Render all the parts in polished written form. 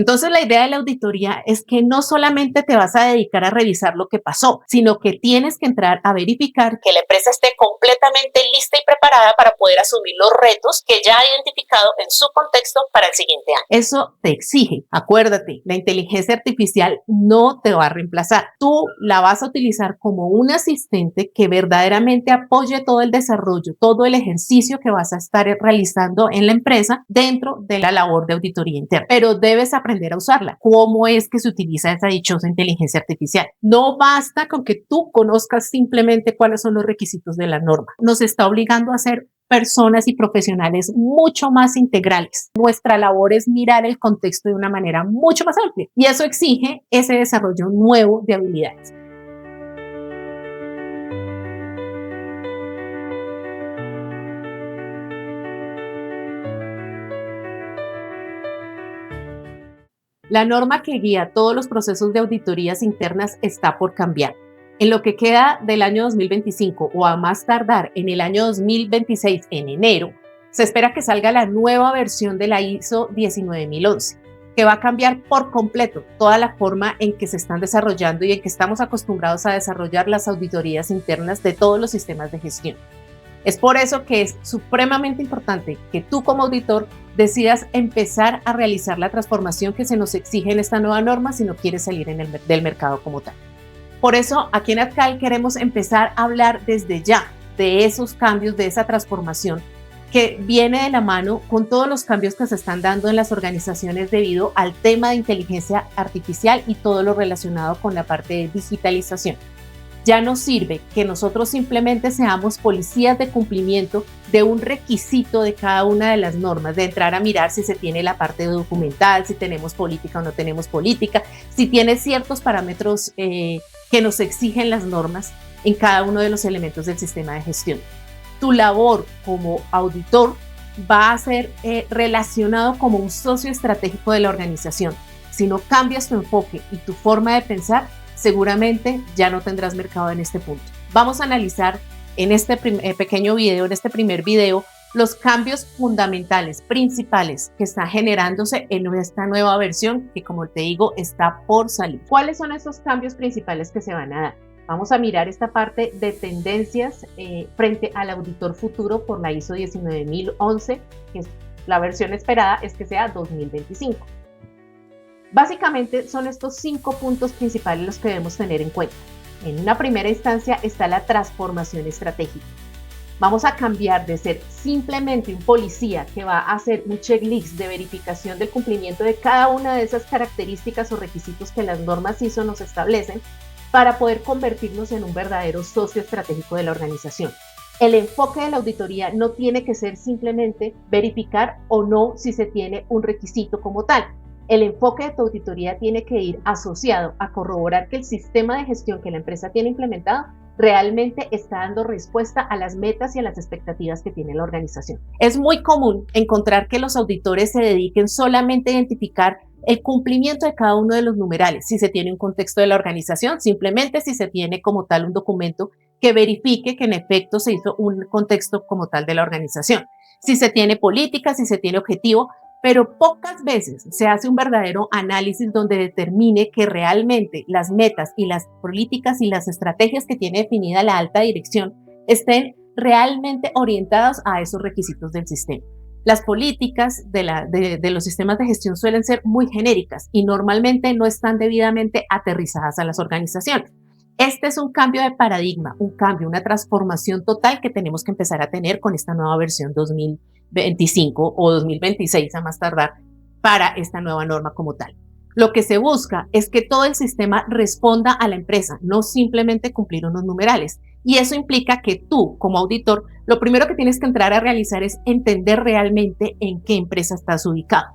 Entonces, la idea de la auditoría es que no solamente te vas a dedicar a revisar lo que pasó, sino que tienes que entrar a verificar que la empresa esté completamente lista y preparada para poder asumir los retos que ya ha identificado en su contexto para el siguiente año. Eso te exige, acuérdate, la inteligencia artificial no te va a reemplazar. Tú la vas a utilizar como un asistente que verdaderamente apoye todo el desarrollo, todo el ejercicio que vas a estar realizando en la empresa dentro de la labor de auditoría interna. Pero debes aprender a usarla. ¿Cómo es que se utiliza esa dichosa inteligencia artificial? No basta con que tú conozcas simplemente cuáles son los requisitos de la norma. Nos está obligando a ser personas y profesionales mucho más integrales. Nuestra labor es mirar el contexto de una manera mucho más amplia y eso exige ese desarrollo nuevo de habilidades. La norma que guía todos los procesos de auditorías internas está por cambiar. En lo que queda del año 2025 o a más tardar en el año 2026, en enero, se espera que salga la nueva versión de la ISO 19011, que va a cambiar por completo toda la forma en que se están desarrollando y en que estamos acostumbrados a desarrollar las auditorías internas de todos los sistemas de gestión. Es por eso que es supremamente importante que tú como auditor decidas empezar a realizar la transformación que se nos exige en esta nueva norma si no quieres salir del mercado como tal. Por eso, aquí en ADCAL queremos empezar a hablar desde ya de esos cambios, de esa transformación que viene de la mano con todos los cambios que se están dando en las organizaciones debido al tema de inteligencia artificial y todo lo relacionado con la parte de digitalización. Ya no sirve que nosotros simplemente seamos policías de cumplimiento de un requisito de cada una de las normas, de entrar a mirar si se tiene la parte documental, si tenemos política o no tenemos política, si tiene ciertos parámetros que nos exigen las normas en cada uno de los elementos del sistema de gestión. Tu labor como auditor va a ser relacionado como un socio estratégico de la organización. Si no cambias tu enfoque y tu forma de pensar, seguramente ya no tendrás mercado en este punto. Vamos a analizar en este pequeño video, en este primer video, los cambios fundamentales, principales que están generándose en esta nueva versión que, como te digo, está por salir. ¿Cuáles son esos cambios principales que se van a dar? Vamos a mirar esta parte de tendencias frente al auditor futuro por la ISO 19011, que es la versión esperada es que sea 2025. Básicamente son estos 5 puntos principales los que debemos tener en cuenta. En una primera instancia está la transformación estratégica. Vamos a cambiar de ser simplemente un policía que va a hacer un checklist de verificación del cumplimiento de cada una de esas características o requisitos que las normas ISO nos establecen para poder convertirnos en un verdadero socio estratégico de la organización. El enfoque de la auditoría no tiene que ser simplemente verificar o no si se tiene un requisito como tal. El enfoque de tu auditoría tiene que ir asociado a corroborar que el sistema de gestión que la empresa tiene implementado realmente está dando respuesta a las metas y a las expectativas que tiene la organización. Es muy común encontrar que los auditores se dediquen solamente a identificar el cumplimiento de cada uno de los numerales, si se tiene un contexto de la organización, simplemente si se tiene como tal un documento que verifique que en efecto se hizo un contexto como tal de la organización, si se tiene política, si se tiene objetivo, pero pocas veces se hace un verdadero análisis donde determine que realmente las metas y las políticas y las estrategias que tiene definida la alta dirección estén realmente orientadas a esos requisitos del sistema. Las políticas de los sistemas de gestión suelen ser muy genéricas y normalmente no están debidamente aterrizadas a las organizaciones. Este es un cambio de paradigma, un cambio, una transformación total que tenemos que empezar a tener con esta nueva versión 2025 o 2026 a más tardar para esta nueva norma como tal. Lo que se busca es que todo el sistema responda a la empresa, no simplemente cumplir unos numerales. Y eso implica que tú, como auditor, lo primero que tienes que entrar a realizar es entender realmente en qué empresa estás ubicado.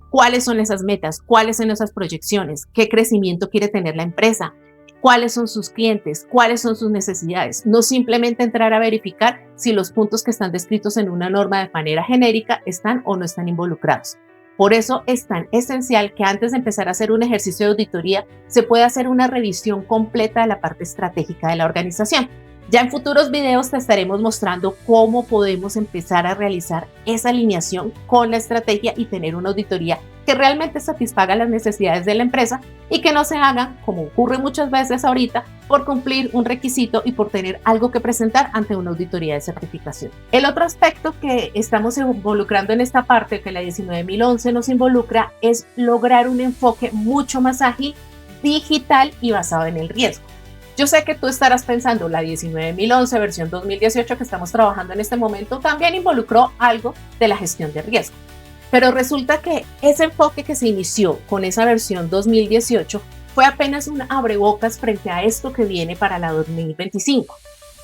¿Cuáles son esas metas? ¿Cuáles son esas proyecciones? ¿Qué crecimiento quiere tener la empresa? ¿Cuáles son sus clientes? ¿Cuáles son sus necesidades? No simplemente entrar a verificar si los puntos que están descritos en una norma de manera genérica están o no están involucrados. Por eso es tan esencial que antes de empezar a hacer un ejercicio de auditoría se pueda hacer una revisión completa de la parte estratégica de la organización. Ya en futuros videos te estaremos mostrando cómo podemos empezar a realizar esa alineación con la estrategia y tener una auditoría que realmente satisfaga las necesidades de la empresa y que no se haga, como ocurre muchas veces ahorita, por cumplir un requisito y por tener algo que presentar ante una auditoría de certificación. El otro aspecto que estamos involucrando en esta parte, que la 19011 nos involucra, es lograr un enfoque mucho más ágil, digital y basado en el riesgo. Yo sé que tú estarás pensando, la 19011 versión 2018 que estamos trabajando en este momento también involucró algo de la gestión de riesgo. Pero resulta que ese enfoque que se inició con esa versión 2018 fue apenas un abrebocas frente a esto que viene para la 2025.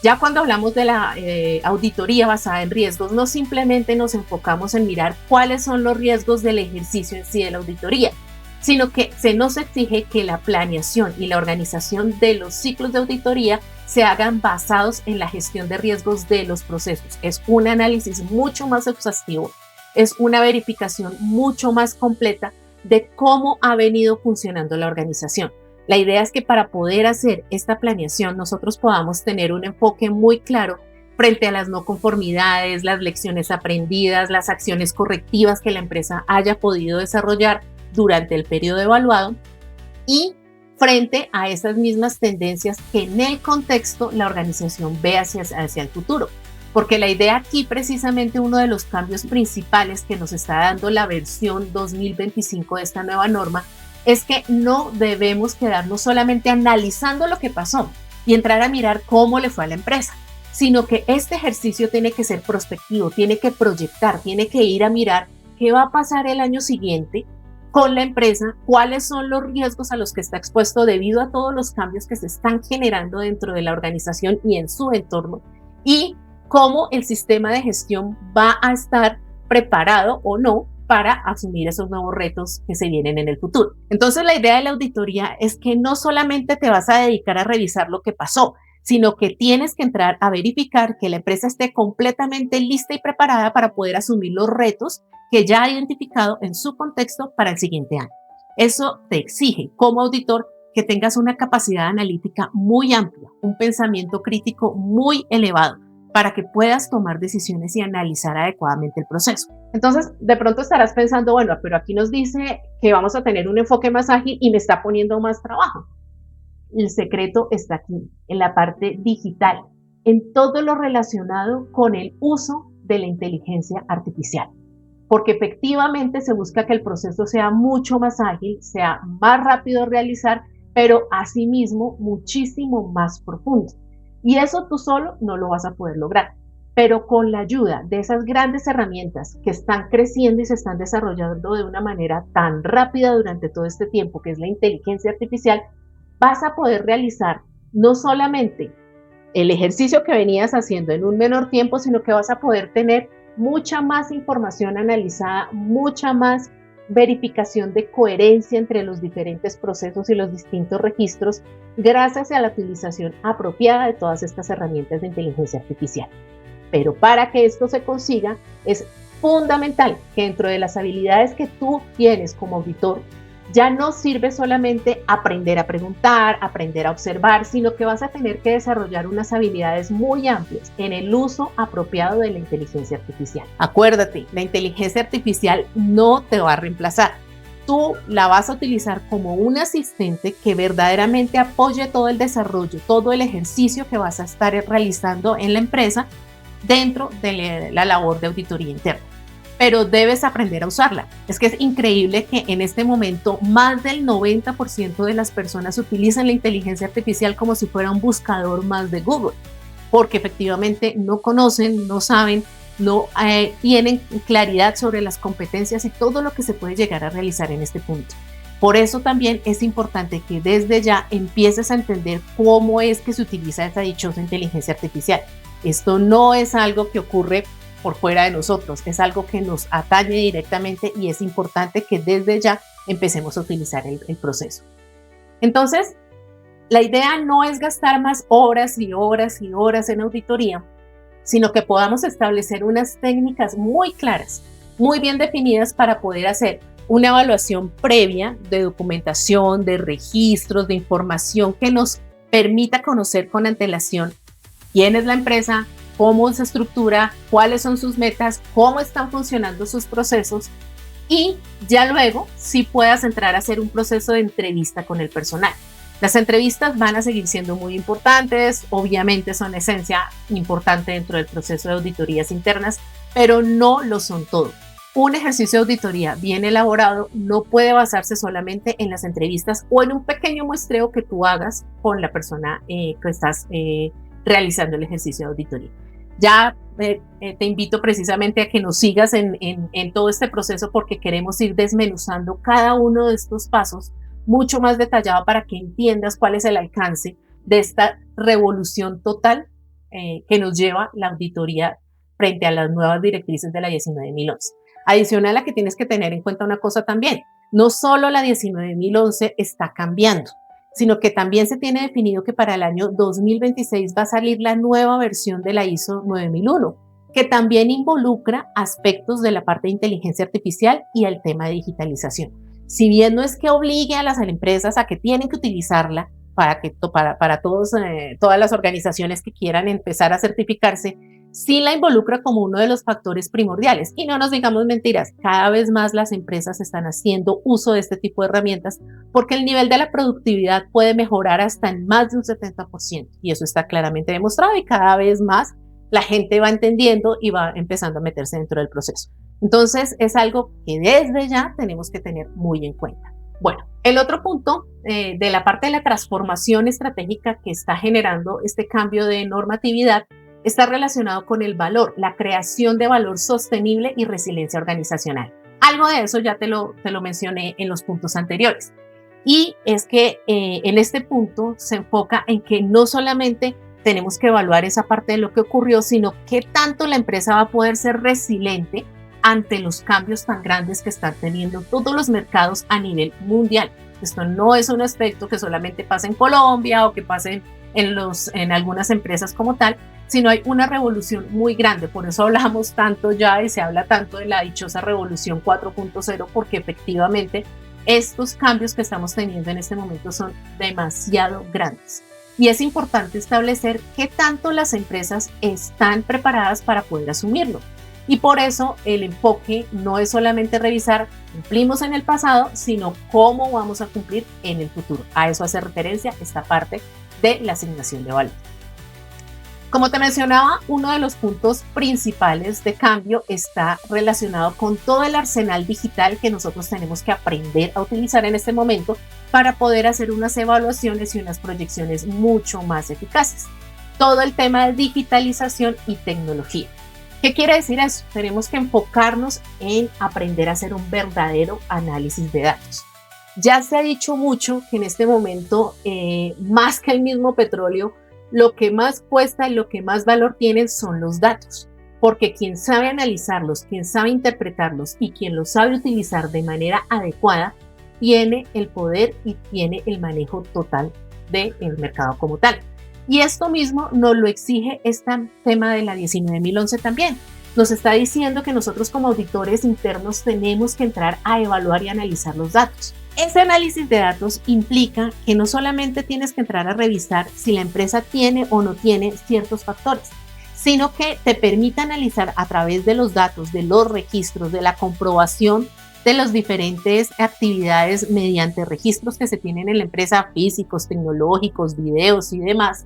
Ya cuando hablamos de la auditoría basada en riesgos, no simplemente nos enfocamos en mirar cuáles son los riesgos del ejercicio en sí de la auditoría, sino que se nos exige que la planeación y la organización de los ciclos de auditoría se hagan basados en la gestión de riesgos de los procesos. Es un análisis mucho más exhaustivo, es una verificación mucho más completa de cómo ha venido funcionando la organización. La idea es que para poder hacer esta planeación nosotros podamos tener un enfoque muy claro frente a las no conformidades, las lecciones aprendidas, las acciones correctivas que la empresa haya podido desarrollar durante el periodo evaluado y frente a esas mismas tendencias que en el contexto la organización ve hacia el futuro. Porque la idea aquí, precisamente uno de los cambios principales que nos está dando la versión 2025 de esta nueva norma, es que no debemos quedarnos solamente analizando lo que pasó y entrar a mirar cómo le fue a la empresa, sino que este ejercicio tiene que ser prospectivo, tiene que proyectar, tiene que ir a mirar qué va a pasar el año siguiente con la empresa, cuáles son los riesgos a los que está expuesto debido a todos los cambios que se están generando dentro de la organización y en su entorno, y cómo el sistema de gestión va a estar preparado o no para asumir esos nuevos retos que se vienen en el futuro. Entonces, la idea de la auditoría es que no solamente te vas a dedicar a revisar lo que pasó, sino que tienes que entrar a verificar que la empresa esté completamente lista y preparada para poder asumir los retos que ya ha identificado en su contexto para el siguiente año. Eso te exige, como auditor, que tengas una capacidad analítica muy amplia, un pensamiento crítico muy elevado, para que puedas tomar decisiones y analizar adecuadamente el proceso. Entonces, de pronto estarás pensando, bueno, pero aquí nos dice que vamos a tener un enfoque más ágil y me está poniendo más trabajo. El secreto está aquí, en la parte digital, en todo lo relacionado con el uso de la inteligencia artificial. Porque efectivamente se busca que el proceso sea mucho más ágil, sea más rápido de realizar, pero asimismo muchísimo más profundo. Y eso tú solo no lo vas a poder lograr. Pero con la ayuda de esas grandes herramientas que están creciendo y se están desarrollando de una manera tan rápida durante todo este tiempo, que es la inteligencia artificial, vas a poder realizar no solamente el ejercicio que venías haciendo en un menor tiempo, sino que vas a poder tener mucha más información analizada, mucha más verificación de coherencia entre los diferentes procesos y los distintos registros gracias a la utilización apropiada de todas estas herramientas de inteligencia artificial. Pero para que esto se consiga es fundamental que dentro de las habilidades que tú tienes como auditor ya no sirve solamente aprender a preguntar, aprender a observar, sino que vas a tener que desarrollar unas habilidades muy amplias en el uso apropiado de la inteligencia artificial. Acuérdate, la inteligencia artificial no te va a reemplazar. Tú la vas a utilizar como un asistente que verdaderamente apoye todo el desarrollo, todo el ejercicio que vas a estar realizando en la empresa dentro de la labor de auditoría interna. Pero debes aprender a usarla. Es que es increíble que en este momento más del 90% de las personas utilizan la inteligencia artificial como si fuera un buscador más de Google, porque efectivamente no conocen, no saben, no tienen claridad sobre las competencias y todo lo que se puede llegar a realizar en este punto. Por eso también es importante que desde ya empieces a entender cómo es que se utiliza esa dichosa inteligencia artificial. Esto no es algo que ocurre por fuera de nosotros, es algo que nos atañe directamente y es importante que desde ya empecemos a utilizar el proceso. Entonces, la idea no es gastar más horas y horas y horas en auditoría, sino que podamos establecer unas técnicas muy claras, muy bien definidas para poder hacer una evaluación previa de documentación, de registros, de información que nos permita conocer con antelación quién es la empresa, cómo se estructura, cuáles son sus metas, cómo están funcionando sus procesos y ya luego sí puedas entrar a hacer un proceso de entrevista con el personal. Las entrevistas van a seguir siendo muy importantes, obviamente son esencia importante dentro del proceso de auditorías internas, pero no lo son todo. Un ejercicio de auditoría bien elaborado no puede basarse solamente en las entrevistas o en un pequeño muestreo que tú hagas con la persona que estás realizando el ejercicio de auditoría. Ya te invito precisamente a que nos sigas en todo este proceso porque queremos ir desmenuzando cada uno de estos pasos mucho más detallado para que entiendas cuál es el alcance de esta revolución total que nos lleva la auditoría frente a las nuevas directrices de la 19.011. Adicional a que tienes que tener en cuenta una cosa también, no solo la 19.011 está cambiando, sino que también se tiene definido que para el año 2026 va a salir la nueva versión de la ISO 9001, que también involucra aspectos de la parte de inteligencia artificial y el tema de digitalización. Si bien no es que obligue a las empresas a que tienen que utilizarla para todas las organizaciones que quieran empezar a certificarse, sí la involucra como uno de los factores primordiales. Y no nos digamos mentiras, cada vez más las empresas están haciendo uso de este tipo de herramientas porque el nivel de la productividad puede mejorar hasta en más de un 70%. Y eso está claramente demostrado y cada vez más la gente va entendiendo y va empezando a meterse dentro del proceso. Entonces es algo que desde ya tenemos que tener muy en cuenta. Bueno, el otro punto de la parte de la transformación estratégica que está generando este cambio de normatividad está relacionado con el valor, la creación de valor sostenible y resiliencia organizacional. Algo de eso ya te lo mencioné en los puntos anteriores. Y es que en este punto se enfoca en que no solamente tenemos que evaluar esa parte de lo que ocurrió, sino qué tanto la empresa va a poder ser resiliente ante los cambios tan grandes que están teniendo todos los mercados a nivel mundial. Esto no es un aspecto que solamente pasa en Colombia o que pase en algunas empresas como tal, sino hay una revolución muy grande. Por eso hablamos tanto ya y se habla tanto de la dichosa revolución 4.0, porque efectivamente estos cambios que estamos teniendo en este momento son demasiado grandes. Y es importante establecer qué tanto las empresas están preparadas para poder asumirlo. Y por eso el enfoque no es solamente revisar cumplimos en el pasado, sino cómo vamos a cumplir en el futuro. A eso hace referencia esta parte de la asignación de valor. Como te mencionaba, uno de los puntos principales de cambio está relacionado con todo el arsenal digital que nosotros tenemos que aprender a utilizar en este momento para poder hacer unas evaluaciones y unas proyecciones mucho más eficaces. Todo el tema de digitalización y tecnología. ¿Qué quiere decir eso? Tenemos que enfocarnos en aprender a hacer un verdadero análisis de datos. Ya se ha dicho mucho que en este momento, más que el mismo petróleo, lo que más cuesta y lo que más valor tienen son los datos, porque quien sabe analizarlos, quien sabe interpretarlos y quien los sabe utilizar de manera adecuada, tiene el poder y tiene el manejo total del mercado como tal. Y esto mismo nos lo exige este tema de la 19.011 también. Nos está diciendo que nosotros como auditores internos tenemos que entrar a evaluar y analizar los datos. Ese análisis de datos implica que no solamente tienes que entrar a revisar si la empresa tiene o no tiene ciertos factores, sino que te permite analizar a través de los datos, de los registros, de la comprobación de las diferentes actividades mediante registros que se tienen en la empresa, físicos, tecnológicos, videos y demás,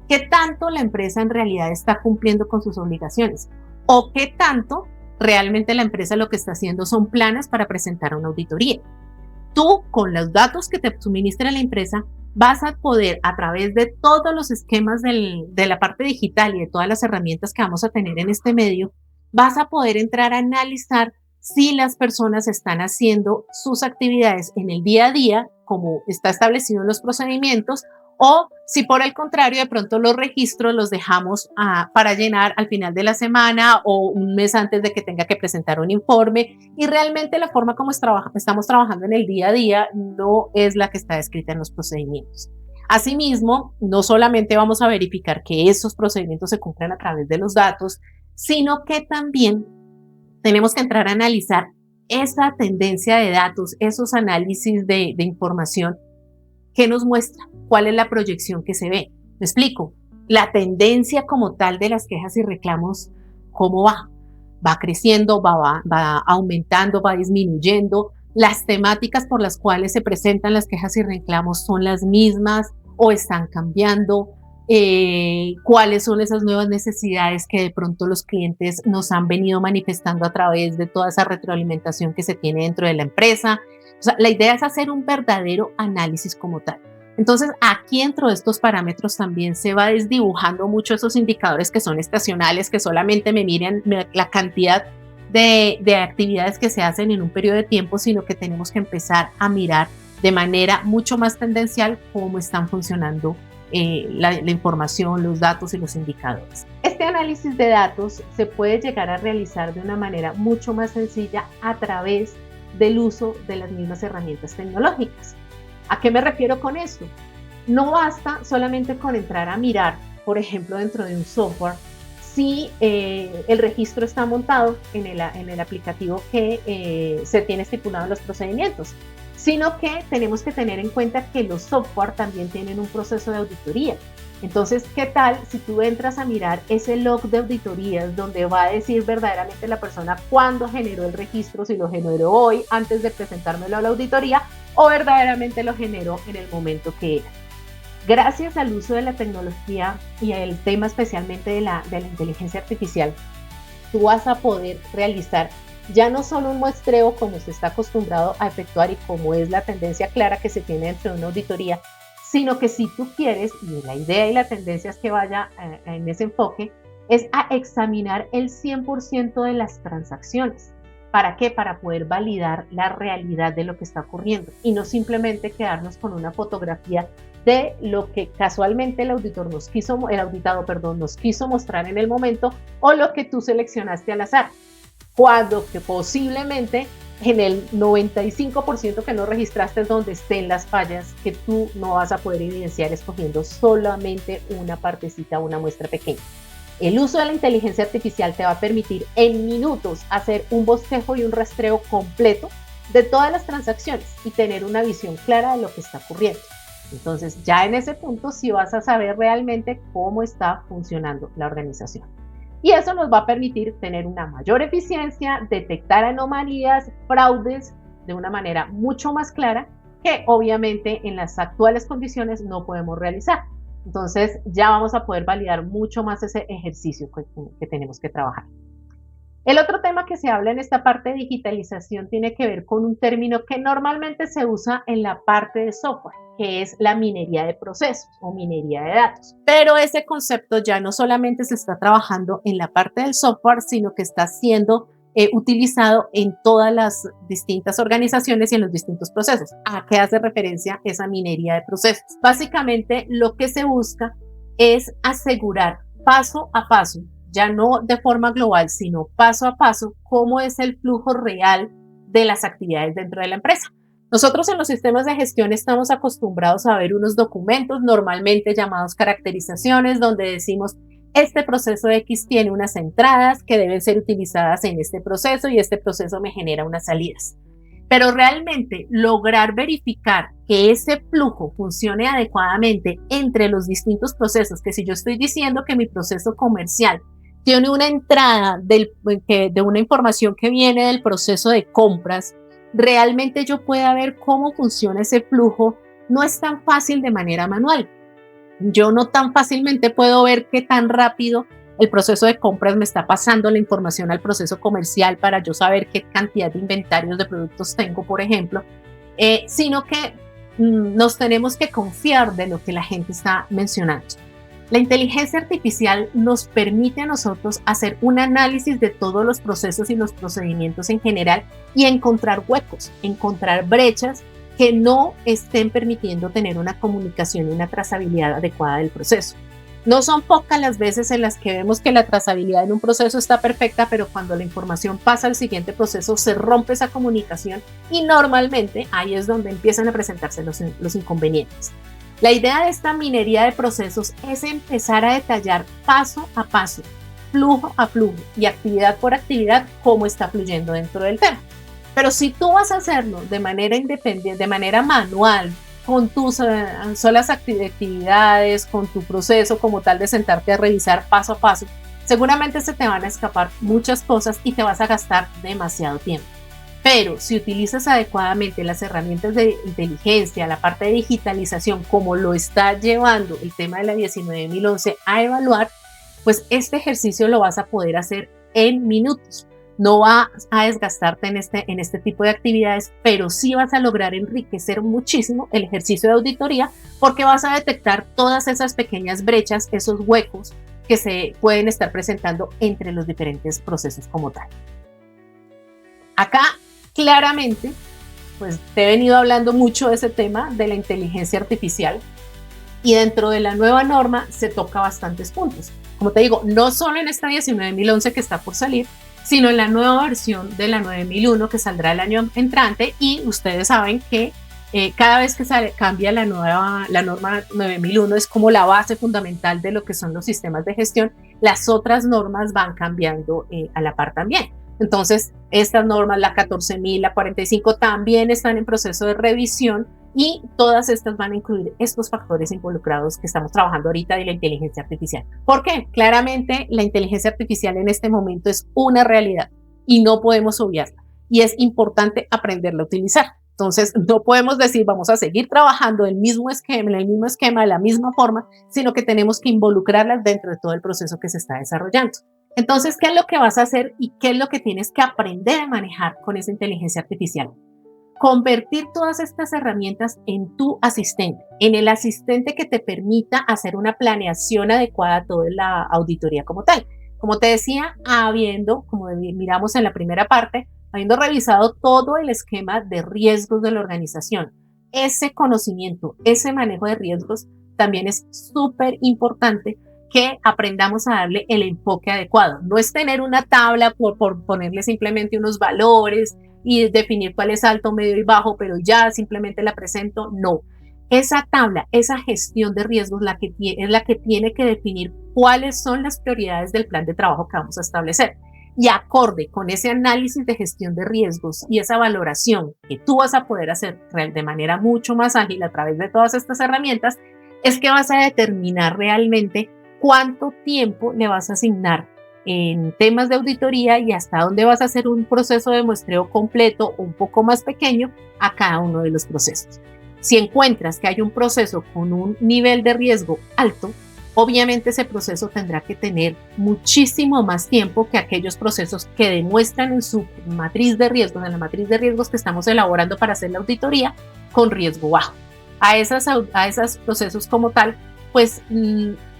qué tanto la empresa en realidad está cumpliendo con sus obligaciones o qué tanto realmente la empresa lo que está haciendo son planes para presentar una auditoría. Tú, con los datos que te suministra la empresa, vas a poder, a través de todos los esquemas de la parte digital y de todas las herramientas que vamos a tener en este medio, vas a poder entrar a analizar si las personas están haciendo sus actividades en el día a día, como está establecido en los procedimientos, o si por el contrario de pronto los registros los dejamos para llenar al final de la semana o un mes antes de que tenga que presentar un informe y realmente la forma como estamos trabajando en el día a día no es la que está descrita en los procedimientos. Asimismo, no solamente vamos a verificar que esos procedimientos se cumplan a través de los datos, sino que también tenemos que entrar a analizar esa tendencia de datos, esos análisis de información que nos muestra cuál es la proyección que se ve. Me explico. la tendencia como tal de las quejas y reclamos, ¿cómo va? ¿Va creciendo, va aumentando, va disminuyendo? ¿Las temáticas por las cuales se presentan las quejas y reclamos son las mismas o están cambiando? ¿Cuáles son esas nuevas necesidades que de pronto los clientes nos han venido manifestando a través de toda esa retroalimentación que se tiene dentro de la empresa? O sea, la idea es hacer un verdadero análisis como tal. Entonces, aquí dentro de estos parámetros también se va desdibujando mucho esos indicadores que son estacionales, que solamente me miran la cantidad de actividades que se hacen en un periodo de tiempo, sino que tenemos que empezar a mirar de manera mucho más tendencial cómo están funcionando la información, los datos y los indicadores. Este análisis de datos se puede llegar a realizar de una manera mucho más sencilla a través del uso de las mismas herramientas tecnológicas. ¿A qué me refiero con esto? No basta solamente con entrar a mirar, por ejemplo, dentro de un software, si el registro está montado en el aplicativo que se tiene estipulado en los procedimientos, sino que tenemos que tener en cuenta que los software también tienen un proceso de auditoría. Entonces, ¿qué tal si tú entras a mirar ese log de auditorías donde va a decir verdaderamente la persona cuándo generó el registro, si lo generó hoy antes de presentármelo a la auditoría o verdaderamente lo generó en el momento que era? Gracias al uso de la tecnología y el tema especialmente de la inteligencia artificial, tú vas a poder realizar ya no solo un muestreo como se está acostumbrado a efectuar y como es la tendencia clara que se tiene dentro de una auditoría, sino que si tú quieres, y la idea y la tendencia es que vaya en ese enfoque, es a examinar el 100% de las transacciones. ¿Para qué? Para poder validar la realidad de lo que está ocurriendo y no simplemente quedarnos con una fotografía de lo que casualmente el auditado nos quiso mostrar en el momento o lo que tú seleccionaste al azar, cuando que posiblemente en el 95% que no registraste es donde estén las fallas que tú no vas a poder evidenciar escogiendo solamente una partecita, una muestra pequeña. El uso de la inteligencia artificial te va a permitir en minutos hacer un bosquejo y un rastreo completo de todas las transacciones y tener una visión clara de lo que está ocurriendo. Entonces, ya en ese punto sí vas a saber realmente cómo está funcionando la organización. Y eso nos va a permitir tener una mayor eficiencia, detectar anomalías, fraudes de una manera mucho más clara que obviamente en las actuales condiciones no podemos realizar. Entonces ya vamos a poder validar mucho más ese ejercicio que tenemos que trabajar. El otro tema que se habla en esta parte de digitalización tiene que ver con un término que normalmente se usa en la parte de software, que es la minería de procesos o minería de datos. Pero ese concepto ya no solamente se está trabajando en la parte del software, sino que está siendo utilizado en todas las distintas organizaciones y en los distintos procesos. ¿A qué hace referencia esa minería de procesos? Básicamente lo que se busca es asegurar paso a paso, ya no de forma global, sino paso a paso, cómo es el flujo real de las actividades dentro de la empresa. Nosotros en los sistemas de gestión estamos acostumbrados a ver unos documentos normalmente llamados caracterizaciones, donde decimos, este proceso X tiene unas entradas que deben ser utilizadas en este proceso y este proceso me genera unas salidas. Pero realmente lograr verificar que ese flujo funcione adecuadamente entre los distintos procesos, que si yo estoy diciendo que mi proceso comercial tiene una entrada de una información que viene del proceso de compras, realmente yo pueda ver cómo funciona ese flujo, no es tan fácil de manera manual. Yo no tan fácilmente puedo ver qué tan rápido el proceso de compras me está pasando la información al proceso comercial para yo saber qué cantidad de inventarios de productos tengo, por ejemplo, sino que nos tenemos que confiar de lo que la gente está mencionando. La inteligencia artificial nos permite a nosotros hacer un análisis de todos los procesos y los procedimientos en general y encontrar huecos, encontrar brechas que no estén permitiendo tener una comunicación y una trazabilidad adecuada del proceso. No son pocas las veces en las que vemos que la trazabilidad en un proceso está perfecta, pero cuando la información pasa al siguiente proceso se rompe esa comunicación y normalmente ahí es donde empiezan a presentarse los inconvenientes. La idea de esta minería de procesos es empezar a detallar paso a paso, flujo a flujo y actividad por actividad cómo está fluyendo dentro del tema. Pero si tú vas a hacerlo de manera independiente, de manera manual, con tus solas actividades, con tu proceso como tal de sentarte a revisar paso a paso, seguramente se te van a escapar muchas cosas y te vas a gastar demasiado tiempo. Pero si utilizas adecuadamente las herramientas de inteligencia, la parte de digitalización, como lo está llevando el tema de la 19011 a evaluar, pues este ejercicio lo vas a poder hacer en minutos. No vas a desgastarte en este tipo de actividades, pero sí vas a lograr enriquecer muchísimo el ejercicio de auditoría porque vas a detectar todas esas pequeñas brechas, esos huecos que se pueden estar presentando entre los diferentes procesos como tal. Acá claramente, pues te he venido hablando mucho de ese tema de la inteligencia artificial y dentro de la nueva norma se toca bastantes puntos. Como te digo, no solo en esta 19011 que está por salir, sino en la nueva versión de la 9001 que saldrá el año entrante y ustedes saben que cada vez que cambia la norma 9001 es como la base fundamental de lo que son los sistemas de gestión, las otras normas van cambiando a la par también. Entonces, estas normas, la 14.000, la 45, también están en proceso de revisión y todas estas van a incluir estos factores involucrados que estamos trabajando ahorita de la inteligencia artificial. ¿Por qué? Claramente la inteligencia artificial en este momento es una realidad y no podemos obviarla y es importante aprenderla a utilizar. Entonces, no podemos decir vamos a seguir trabajando en el mismo esquema, de la misma forma, sino que tenemos que involucrarlas dentro de todo el proceso que se está desarrollando. Entonces, ¿qué es lo que vas a hacer y qué es lo que tienes que aprender a manejar con esa inteligencia artificial? Convertir todas estas herramientas en tu asistente, en el asistente que te permita hacer una planeación adecuada a toda la auditoría como tal. Como te decía, como miramos en la primera parte, habiendo revisado todo el esquema de riesgos de la organización, ese conocimiento, ese manejo de riesgos también es súper importante que aprendamos a darle el enfoque adecuado. No es tener una tabla por ponerle simplemente unos valores y definir cuál es alto, medio y bajo, pero ya simplemente la presento. No. Esa tabla, esa gestión de riesgos es la que tiene que definir cuáles son las prioridades del plan de trabajo que vamos a establecer. Y acorde con ese análisis de gestión de riesgos y esa valoración que tú vas a poder hacer de manera mucho más ágil a través de todas estas herramientas, es que vas a determinar realmente cuánto tiempo le vas a asignar en temas de auditoría y hasta dónde vas a hacer un proceso de muestreo completo o un poco más pequeño a cada uno de los procesos. Si encuentras que hay un proceso con un nivel de riesgo alto, obviamente ese proceso tendrá que tener muchísimo más tiempo que aquellos procesos que demuestran en su matriz de riesgos, en la matriz de riesgos que estamos elaborando para hacer la auditoría, con riesgo bajo. A esos procesos como tal, pues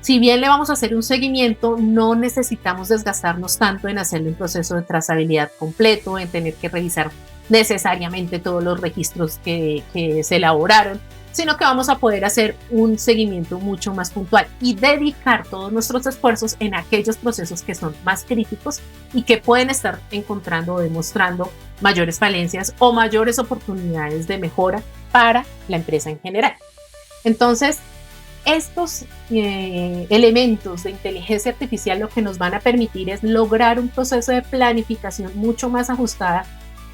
si bien le vamos a hacer un seguimiento, no necesitamos desgastarnos tanto en hacerle un proceso de trazabilidad completo, en tener que revisar necesariamente todos los registros que se elaboraron, sino que vamos a poder hacer un seguimiento mucho más puntual y dedicar todos nuestros esfuerzos en aquellos procesos que son más críticos y que pueden estar encontrando o demostrando mayores falencias o mayores oportunidades de mejora para la empresa en general. Entonces, estos elementos de inteligencia artificial lo que nos van a permitir es lograr un proceso de planificación mucho más ajustada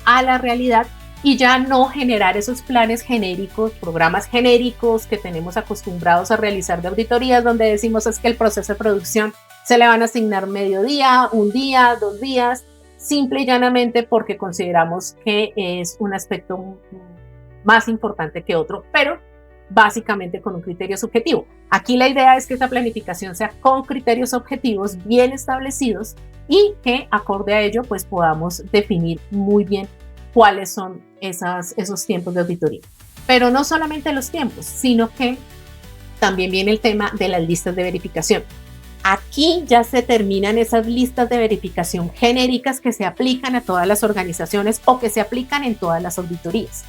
a la realidad y ya no generar esos planes genéricos, programas genéricos que tenemos acostumbrados a realizar de auditorías donde decimos es que el proceso de producción se le van a asignar mediodía, un día, 2 días, simple y llanamente porque consideramos que es un aspecto más importante que otro, pero básicamente con un criterio subjetivo. Aquí la idea es que esta planificación sea con criterios objetivos bien establecidos y que acorde a ello pues podamos definir muy bien cuáles son esos tiempos de auditoría. Pero no solamente los tiempos, sino que también viene el tema de las listas de verificación. Aquí ya se terminan esas listas de verificación genéricas que se aplican a todas las organizaciones o que se aplican en todas las auditorías.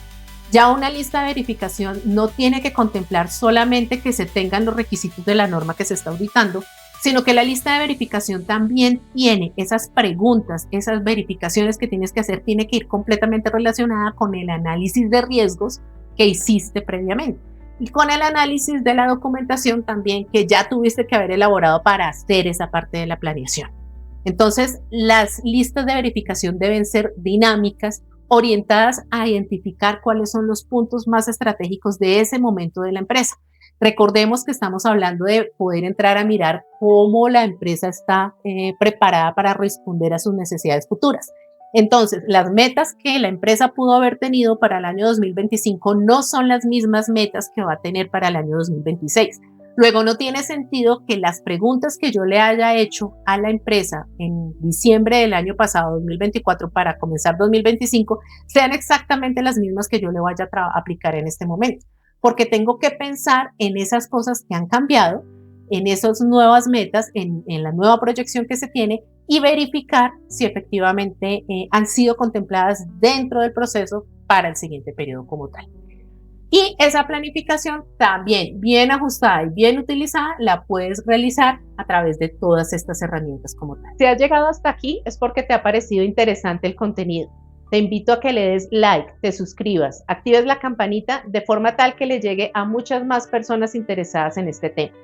Ya una lista de verificación no tiene que contemplar solamente que se tengan los requisitos de la norma que se está auditando, sino que la lista de verificación también tiene esas preguntas, esas verificaciones que tienes que hacer, tiene que ir completamente relacionada con el análisis de riesgos que hiciste previamente y con el análisis de la documentación también que ya tuviste que haber elaborado para hacer esa parte de la planeación. Entonces, las listas de verificación deben ser dinámicas, orientadas a identificar cuáles son los puntos más estratégicos de ese momento de la empresa. Recordemos que estamos hablando de poder entrar a mirar cómo la empresa está preparada para responder a sus necesidades futuras. Entonces, las metas que la empresa pudo haber tenido para el año 2025 no son las mismas metas que va a tener para el año 2026. Luego, no tiene sentido que las preguntas que yo le haya hecho a la empresa en diciembre del año pasado, 2024, para comenzar 2025, sean exactamente las mismas que yo le vaya a aplicar en este momento, porque tengo que pensar en esas cosas que han cambiado, en esas nuevas metas, en la nueva proyección que se tiene y verificar si efectivamente han sido contempladas dentro del proceso para el siguiente periodo como tal. Y esa planificación también bien ajustada y bien utilizada la puedes realizar a través de todas estas herramientas como tal. Si has llegado hasta aquí es porque te ha parecido interesante el contenido. Te invito a que le des like, te suscribas, actives la campanita de forma tal que le llegue a muchas más personas interesadas en este tema.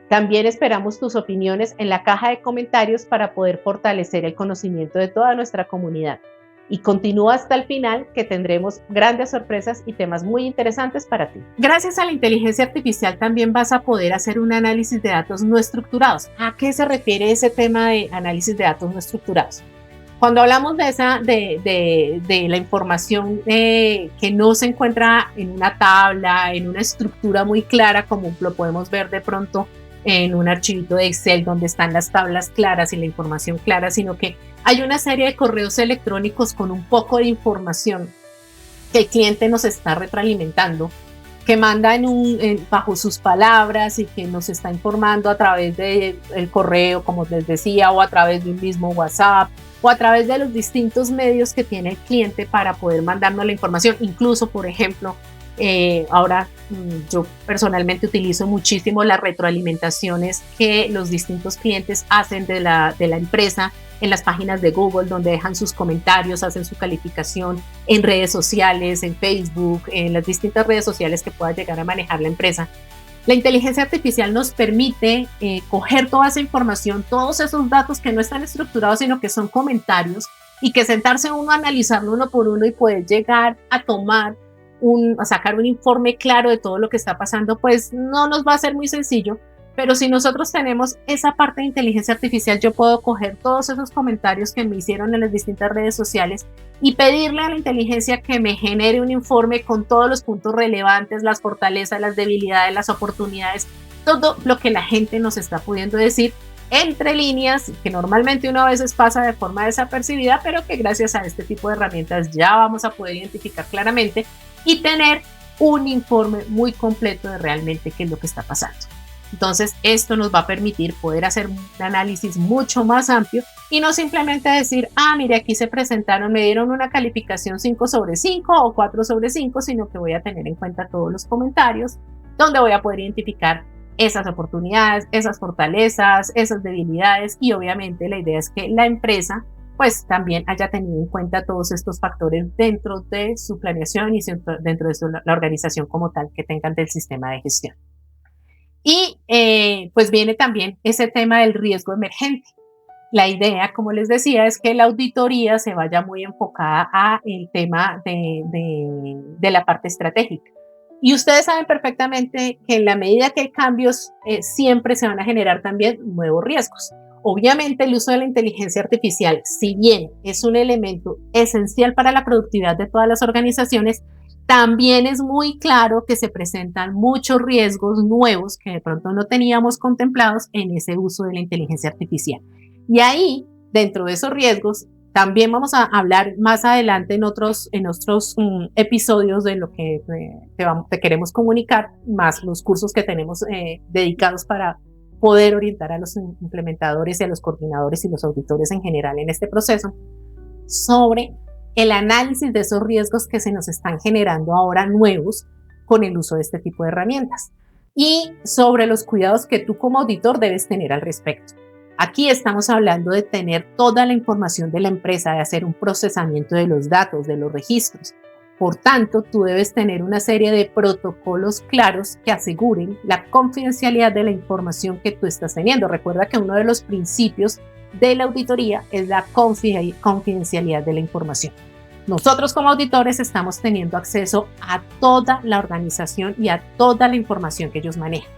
También esperamos tus opiniones en la caja de comentarios para poder fortalecer el conocimiento de toda nuestra comunidad. Y continúa hasta el final, que tendremos grandes sorpresas y temas muy interesantes para ti. Gracias a la inteligencia artificial también vas a poder hacer un análisis de datos no estructurados. ¿A qué se refiere ese tema de análisis de datos no estructurados? Cuando hablamos de la información que no se encuentra en una tabla, en una estructura muy clara, como lo podemos ver de pronto en un archivito de Excel donde están las tablas claras y la información clara, sino que hay una serie de correos electrónicos con un poco de información que el cliente nos está retroalimentando, que manda bajo sus palabras y que nos está informando a través del correo, como les decía, o a través de un mismo WhatsApp, o a través de los distintos medios que tiene el cliente para poder mandarnos la información. Incluso, por ejemplo, ahora yo personalmente utilizo muchísimo las retroalimentaciones que los distintos clientes hacen de la empresa en las páginas de Google, donde dejan sus comentarios, hacen su calificación en redes sociales, en Facebook, en las distintas redes sociales que pueda llegar a manejar la empresa. La inteligencia artificial nos permite coger toda esa información, todos esos datos que no están estructurados, sino que son comentarios, y que sentarse uno a analizarlo uno por uno y poder llegar a sacar un informe claro de todo lo que está pasando, pues no nos va a ser muy sencillo. Pero si nosotros tenemos esa parte de inteligencia artificial, yo puedo coger todos esos comentarios que me hicieron en las distintas redes sociales y pedirle a la inteligencia que me genere un informe con todos los puntos relevantes, las fortalezas, las debilidades, las oportunidades, todo lo que la gente nos está pudiendo decir entre líneas, que normalmente uno a veces pasa de forma desapercibida, pero que gracias a este tipo de herramientas ya vamos a poder identificar claramente y tener un informe muy completo de realmente qué es lo que está pasando. Entonces, esto nos va a permitir poder hacer un análisis mucho más amplio y no simplemente decir, mire, aquí se presentaron, me dieron una calificación 5 sobre 5 o 4 sobre 5, sino que voy a tener en cuenta todos los comentarios, donde voy a poder identificar esas oportunidades, esas fortalezas, esas debilidades, y obviamente la idea es que la empresa pues también haya tenido en cuenta todos estos factores dentro de su planeación y dentro de la organización como tal que tengan del sistema de gestión. Y pues viene también ese tema del riesgo emergente. La idea, como les decía, es que la auditoría se vaya muy enfocada a el tema de la parte estratégica. Y ustedes saben perfectamente que en la medida que hay cambios, siempre se van a generar también nuevos riesgos. Obviamente el uso de la inteligencia artificial, si bien es un elemento esencial para la productividad de todas las organizaciones, también es muy claro que se presentan muchos riesgos nuevos que de pronto no teníamos contemplados en ese uso de la inteligencia artificial. Y ahí, dentro de esos riesgos, también vamos a hablar más adelante en otros episodios de lo que te queremos comunicar, más los cursos que tenemos dedicados para poder orientar a los implementadores y a los coordinadores y los auditores en general en este proceso, sobre el análisis de esos riesgos que se nos están generando ahora nuevos con el uso de este tipo de herramientas y sobre los cuidados que tú como auditor debes tener al respecto. Aquí estamos hablando de tener toda la información de la empresa, de hacer un procesamiento de los datos, de los registros. Por tanto, tú debes tener una serie de protocolos claros que aseguren la confidencialidad de la información que tú estás teniendo. Recuerda que uno de los principios de la auditoría es la confidencialidad de la información. Nosotros como auditores estamos teniendo acceso a toda la organización y a toda la información que ellos manejan.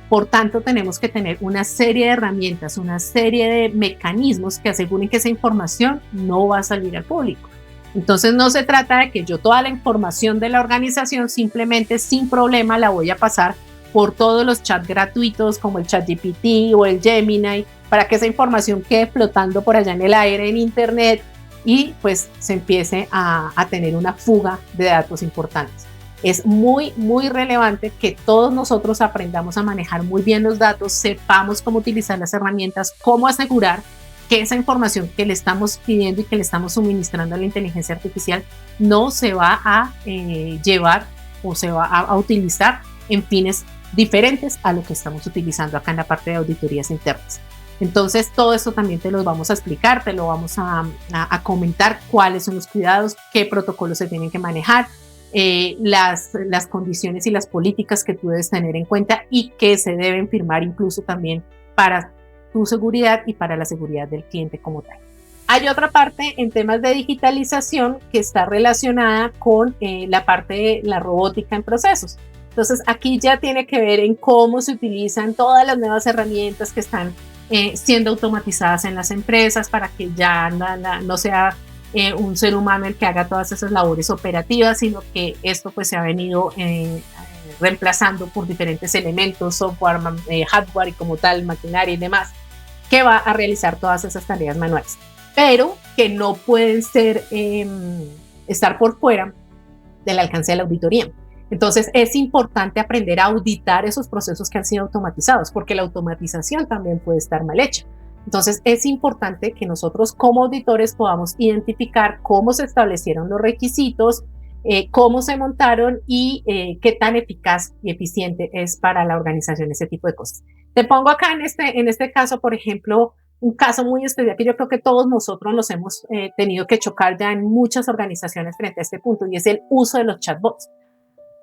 Por tanto, tenemos que tener una serie de herramientas, una serie de mecanismos que aseguren que esa información no va a salir al público. Entonces, no se trata de que yo toda la información de la organización simplemente sin problema la voy a pasar por todos los chats gratuitos como el ChatGPT o el Gemini para que esa información quede flotando por allá en el aire, en Internet, y pues se empiece a tener una fuga de datos importantes. Es muy, muy relevante que todos nosotros aprendamos a manejar muy bien los datos, sepamos cómo utilizar las herramientas, cómo asegurar que esa información que le estamos pidiendo y que le estamos suministrando a la inteligencia artificial no se va a llevar o se va a utilizar en fines diferentes a lo que estamos utilizando acá en la parte de auditorías internas. Entonces, todo esto también te lo vamos a explicar, te lo vamos a comentar cuáles son los cuidados, qué protocolos se tienen que manejar, las condiciones y las políticas que tú debes tener en cuenta y que se deben firmar incluso también para tu seguridad y para la seguridad del cliente como tal. Hay otra parte en temas de digitalización que está relacionada con la parte de la robótica en procesos. Entonces, aquí ya tiene que ver en cómo se utilizan todas las nuevas herramientas que están siendo automatizadas en las empresas para que ya no sea un ser humano el que haga todas esas labores operativas, sino que esto pues se ha venido reemplazando por diferentes elementos, software, hardware y como tal, maquinaria y demás, que va a realizar todas esas tareas manuales, pero que no pueden estar por fuera del alcance de la auditoría. Entonces es importante aprender a auditar esos procesos que han sido automatizados, porque la automatización también puede estar mal hecha. Entonces es importante que nosotros como auditores podamos identificar cómo se establecieron los requisitos, cómo se montaron y qué tan eficaz y eficiente es para la organización ese tipo de cosas. Te pongo acá en este caso, por ejemplo, un caso muy especial que yo creo que todos nosotros nos hemos tenido que chocar ya en muchas organizaciones frente a este punto, y es el uso de los chatbots.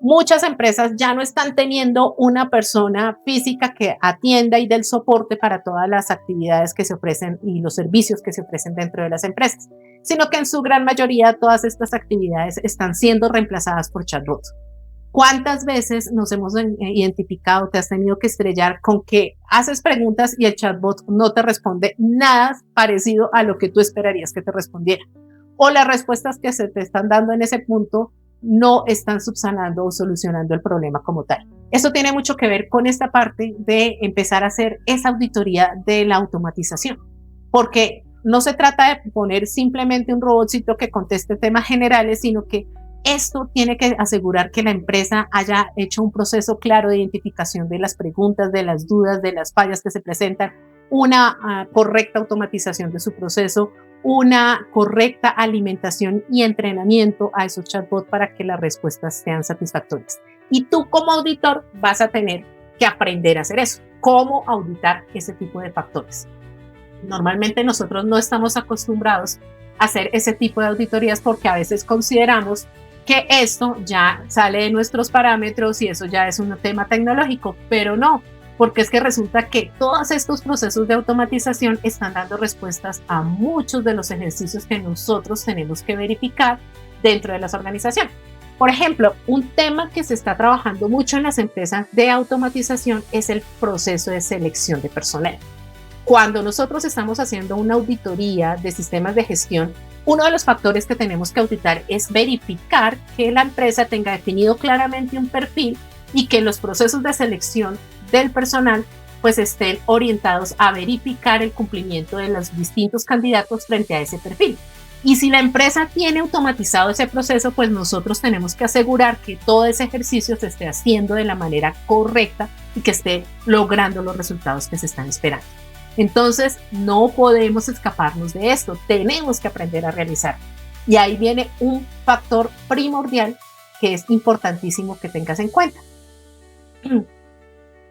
Muchas empresas ya no están teniendo una persona física que atienda y dé el soporte para todas las actividades que se ofrecen y los servicios que se ofrecen dentro de las empresas, sino que en su gran mayoría todas estas actividades están siendo reemplazadas por chatbots. ¿Cuántas veces nos hemos identificado, te has tenido que estrellar con que haces preguntas y el chatbot no te responde nada parecido a lo que tú esperarías que te respondiera? O las respuestas que se te están dando en ese punto no están subsanando o solucionando el problema como tal. Eso tiene mucho que ver con esta parte de empezar a hacer esa auditoría de la automatización, porque no se trata de poner simplemente un robotcito que conteste temas generales, sino que esto tiene que asegurar que la empresa haya hecho un proceso claro de identificación de las preguntas, de las dudas, de las fallas que se presentan, una correcta automatización de su proceso, una correcta alimentación y entrenamiento a esos chatbots para que las respuestas sean satisfactorias. Y tú como auditor vas a tener que aprender a hacer eso, cómo auditar ese tipo de factores. Normalmente nosotros no estamos acostumbrados a hacer ese tipo de auditorías porque a veces consideramos que esto ya sale de nuestros parámetros y eso ya es un tema tecnológico, pero no, porque es que resulta que todos estos procesos de automatización están dando respuestas a muchos de los ejercicios que nosotros tenemos que verificar dentro de las organizaciones. Por ejemplo, un tema que se está trabajando mucho en las empresas de automatización es el proceso de selección de personal. Cuando nosotros estamos haciendo una auditoría de sistemas de gestión, uno de los factores que tenemos que auditar es verificar que la empresa tenga definido claramente un perfil y que los procesos de selección del personal pues estén orientados a verificar el cumplimiento de los distintos candidatos frente a ese perfil. Y si la empresa tiene automatizado ese proceso, pues nosotros tenemos que asegurar que todo ese ejercicio se esté haciendo de la manera correcta y que esté logrando los resultados que se están esperando. Entonces, no podemos escaparnos de esto, tenemos que aprender a realizar. Y ahí viene un factor primordial que es importantísimo que tengas en cuenta.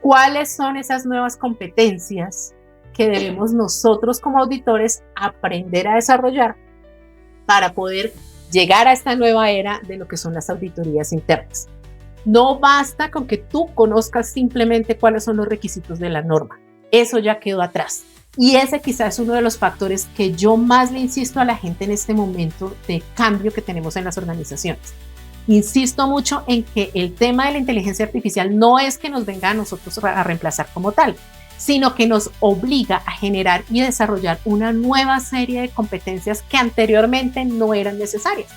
¿Cuáles son esas nuevas competencias que debemos nosotros como auditores aprender a desarrollar para poder llegar a esta nueva era de lo que son las auditorías internas? No basta con que tú conozcas simplemente cuáles son los requisitos de la norma. eso ya quedó atrás. Y ese quizás es uno de los factores que yo más le insisto a la gente en este momento de cambio que tenemos en las organizaciones. Insisto mucho en que el tema de la inteligencia artificial no es que nos venga a nosotros a reemplazar como tal, sino que nos obliga a generar y desarrollar una nueva serie de competencias que anteriormente no eran necesarias,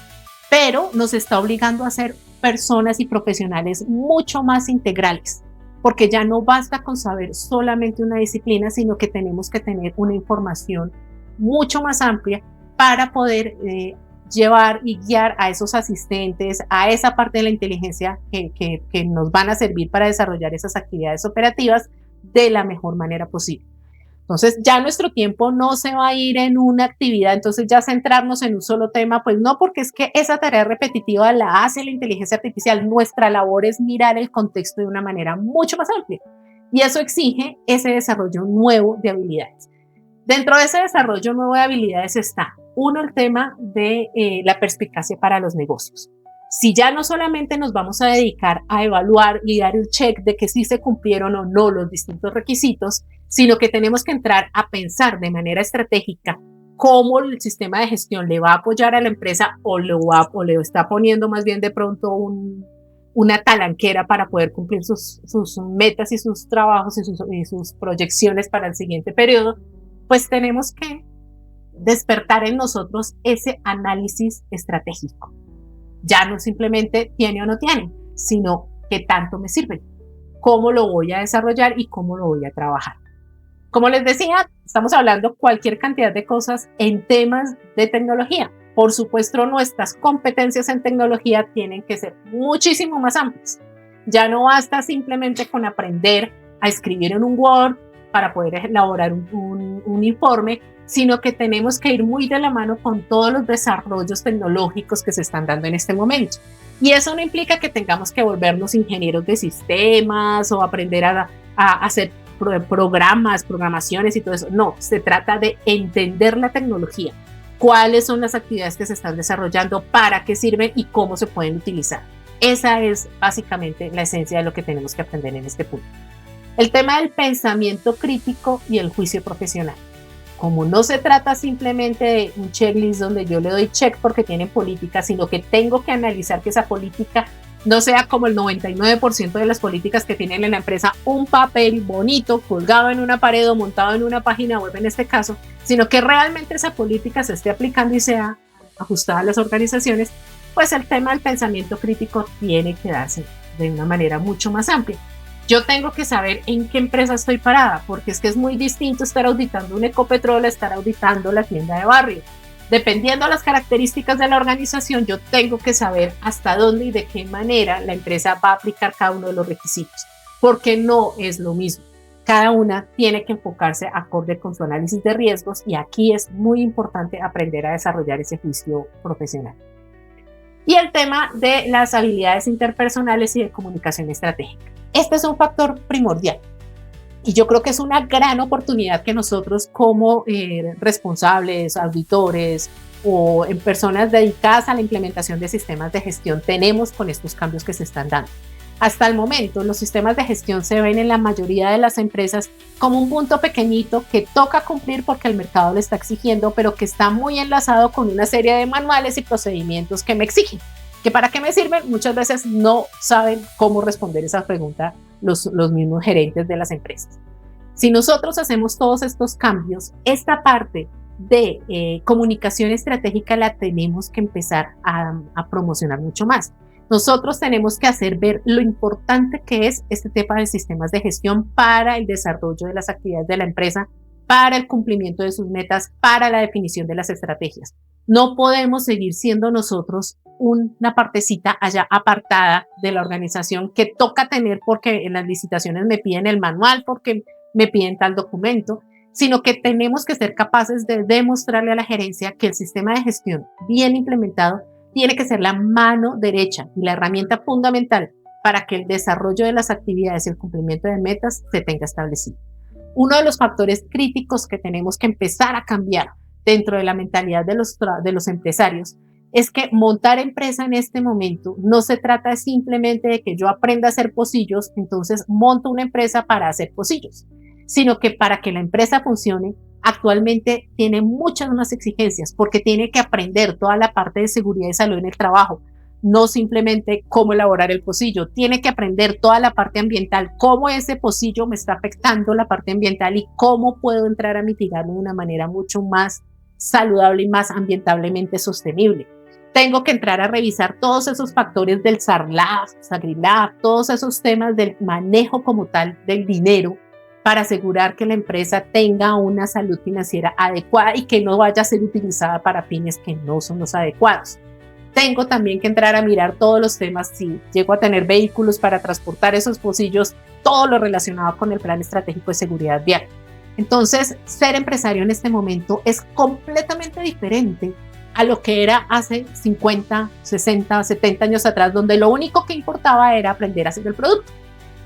pero nos está obligando a ser personas y profesionales mucho más integrales, porque ya no basta con saber solamente una disciplina, sino que tenemos que tener una información mucho más amplia para poder llevar y guiar a esos asistentes, a esa parte de la inteligencia que nos van a servir para desarrollar esas actividades operativas de la mejor manera posible. Entonces ya nuestro tiempo no se va a ir en una actividad, entonces ya centrarnos en un solo tema, pues no, porque es que esa tarea repetitiva la hace la inteligencia artificial. Nuestra labor es mirar el contexto de una manera mucho más amplia y eso exige ese desarrollo nuevo de habilidades. Dentro de ese desarrollo nuevo de habilidades está, uno, el tema de la perspicacia para los negocios. Si ya no solamente nos vamos a dedicar a evaluar y dar el check de que sí se cumplieron o no los distintos requisitos, sino que tenemos que entrar a pensar de manera estratégica cómo el sistema de gestión le va a apoyar a la empresa o le está poniendo más bien de pronto una talanquera para poder cumplir sus metas y sus trabajos y sus proyecciones para el siguiente periodo, pues tenemos que despertar en nosotros ese análisis estratégico. Ya no simplemente tiene o no tiene, sino qué tanto me sirve, cómo lo voy a desarrollar y cómo lo voy a trabajar. Como les decía, estamos hablando cualquier cantidad de cosas en temas de tecnología. Por supuesto, nuestras competencias en tecnología tienen que ser muchísimo más amplias. Ya no basta simplemente con aprender a escribir en un Word para poder elaborar un informe, sino que tenemos que ir muy de la mano con todos los desarrollos tecnológicos que se están dando en este momento. Y eso no implica que tengamos que volvernos ingenieros de sistemas o aprender a hacer programas, programaciones y todo eso. No, se trata de entender la tecnología, cuáles son las actividades que se están desarrollando, para qué sirven y cómo se pueden utilizar. Esa es básicamente la esencia de lo que tenemos que aprender en este punto. El tema del pensamiento crítico y el juicio profesional. Como no se trata simplemente de un checklist donde yo le doy check porque tienen política, sino que tengo que analizar que esa política no sea como el 99% de las políticas que tienen en la empresa, un papel bonito colgado en una pared o montado en una página web en este caso, sino que realmente esa política se esté aplicando y sea ajustada a las organizaciones, pues el tema del pensamiento crítico tiene que darse de una manera mucho más amplia. Yo tengo que saber en qué empresa estoy parada, porque es que es muy distinto estar auditando un Ecopetrol a estar auditando la tienda de barrio. Dependiendo de las características de la organización, yo tengo que saber hasta dónde y de qué manera la empresa va a aplicar cada uno de los requisitos, porque no es lo mismo. Cada una tiene que enfocarse acorde con su análisis de riesgos y aquí es muy importante aprender a desarrollar ese juicio profesional. Y el tema de las habilidades interpersonales y de comunicación estratégica. Este es un factor primordial y yo creo que es una gran oportunidad que nosotros como responsables, auditores o en personas dedicadas a la implementación de sistemas de gestión tenemos con estos cambios que se están dando. Hasta el momento, los sistemas de gestión se ven en la mayoría de las empresas como un punto pequeñito que toca cumplir porque el mercado lo está exigiendo, pero que está muy enlazado con una serie de manuales y procedimientos que me exigen. ¿Que para qué me sirven? Muchas veces no saben cómo responder esa pregunta los mismos gerentes de las empresas. Si nosotros hacemos todos estos cambios, esta parte de comunicación estratégica la tenemos que empezar a promocionar mucho más. Nosotros tenemos que hacer ver lo importante que es este tema de sistemas de gestión para el desarrollo de las actividades de la empresa, para el cumplimiento de sus metas, para la definición de las estrategias. No podemos seguir siendo nosotros una partecita allá apartada de la organización que toca tener porque en las licitaciones me piden el manual, porque me piden tal documento, sino que tenemos que ser capaces de demostrarle a la gerencia que el sistema de gestión bien implementado tiene que ser la mano derecha y la herramienta fundamental para que el desarrollo de las actividades y el cumplimiento de metas se tenga establecido. Uno de los factores críticos que tenemos que empezar a cambiar dentro de la mentalidad de los empresarios es que montar empresa en este momento no se trata simplemente de que yo aprenda a hacer pocillos, entonces monto una empresa para hacer pocillos, sino que para que la empresa funcione, actualmente tiene muchas más exigencias porque tiene que aprender toda la parte de seguridad y salud en el trabajo, no simplemente cómo elaborar el pocillo, tiene que aprender toda la parte ambiental, cómo ese pocillo me está afectando la parte ambiental y cómo puedo entrar a mitigarlo de una manera mucho más saludable y más ambientalmente sostenible. Tengo que entrar a revisar todos esos factores del SARLAF, SAGRILAF, todos esos temas del manejo como tal del dinero para asegurar que la empresa tenga una salud financiera adecuada y que no vaya a ser utilizada para fines que no son los adecuados. Tengo también que entrar a mirar todos los temas, si llego a tener vehículos para transportar esos pocillos, todo lo relacionado con el plan estratégico de seguridad vial. Entonces, ser empresario en este momento es completamente diferente a lo que era hace 50, 60, 70 años atrás, donde lo único que importaba era aprender a hacer el producto.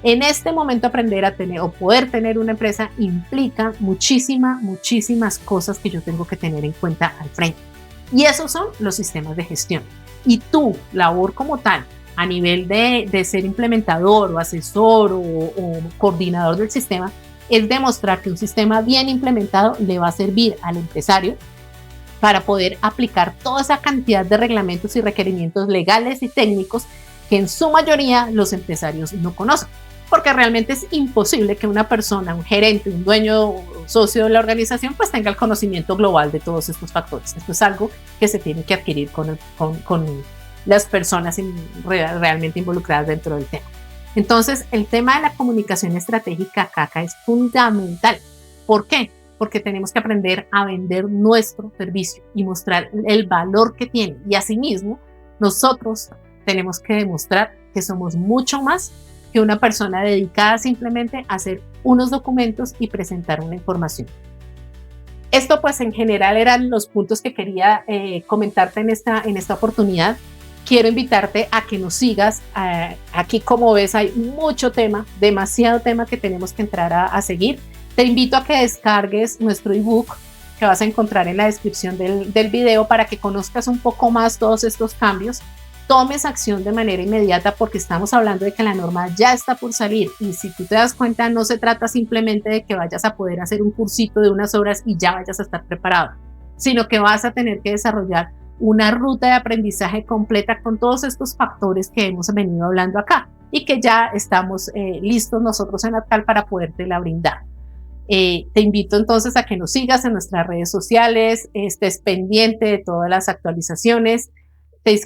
En este momento aprender a tener o poder tener una empresa implica muchísimas cosas que yo tengo que tener en cuenta al frente. Y esos son los sistemas de gestión. Y tu labor como tal, a nivel de ser implementador o asesor o coordinador del sistema, es demostrar que un sistema bien implementado le va a servir al empresario para poder aplicar toda esa cantidad de reglamentos y requerimientos legales y técnicos que en su mayoría los empresarios no conocen. Porque realmente es imposible que una persona, un gerente, un dueño, un socio de la organización, pues tenga el conocimiento global de todos estos factores. Esto es algo que se tiene que adquirir con las personas realmente involucradas dentro del tema. Entonces, el tema de la comunicación estratégica acá es fundamental. ¿Por qué? Porque tenemos que aprender a vender nuestro servicio y mostrar el valor que tiene. Y asimismo, nosotros tenemos que demostrar que somos mucho más que una persona dedicada simplemente a hacer unos documentos y presentar una información. Esto pues en general eran los puntos que quería comentarte en esta oportunidad. Quiero invitarte a que nos sigas. Aquí como ves hay mucho tema, demasiado tema que tenemos que entrar a seguir. Te invito a que descargues nuestro ebook que vas a encontrar en la descripción del video para que conozcas un poco más todos estos cambios. Tomes acción de manera inmediata porque estamos hablando de que la norma ya está por salir y si tú te das cuenta no se trata simplemente de que vayas a poder hacer un cursito de unas horas y ya vayas a estar preparado, sino que vas a tener que desarrollar una ruta de aprendizaje completa con todos estos factores que hemos venido hablando acá y que ya estamos listos nosotros en ADCAL para podértela brindar. Te invito entonces a que nos sigas en nuestras redes sociales, estés pendiente de todas las actualizaciones, te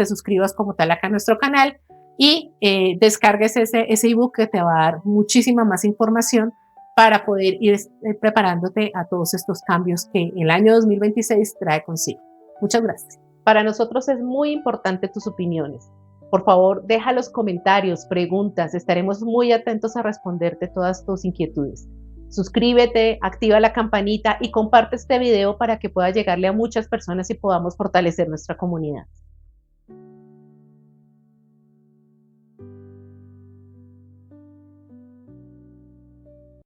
suscribas como tal acá a nuestro canal y descargues ese ebook que te va a dar muchísima más información para poder ir preparándote a todos estos cambios que el año 2026 trae consigo. Muchas gracias. Para nosotros es muy importante tus opiniones. Por favor, deja los comentarios, preguntas, estaremos muy atentos a responderte todas tus inquietudes. Suscríbete, activa la campanita y comparte este video para que pueda llegarle a muchas personas y podamos fortalecer nuestra comunidad.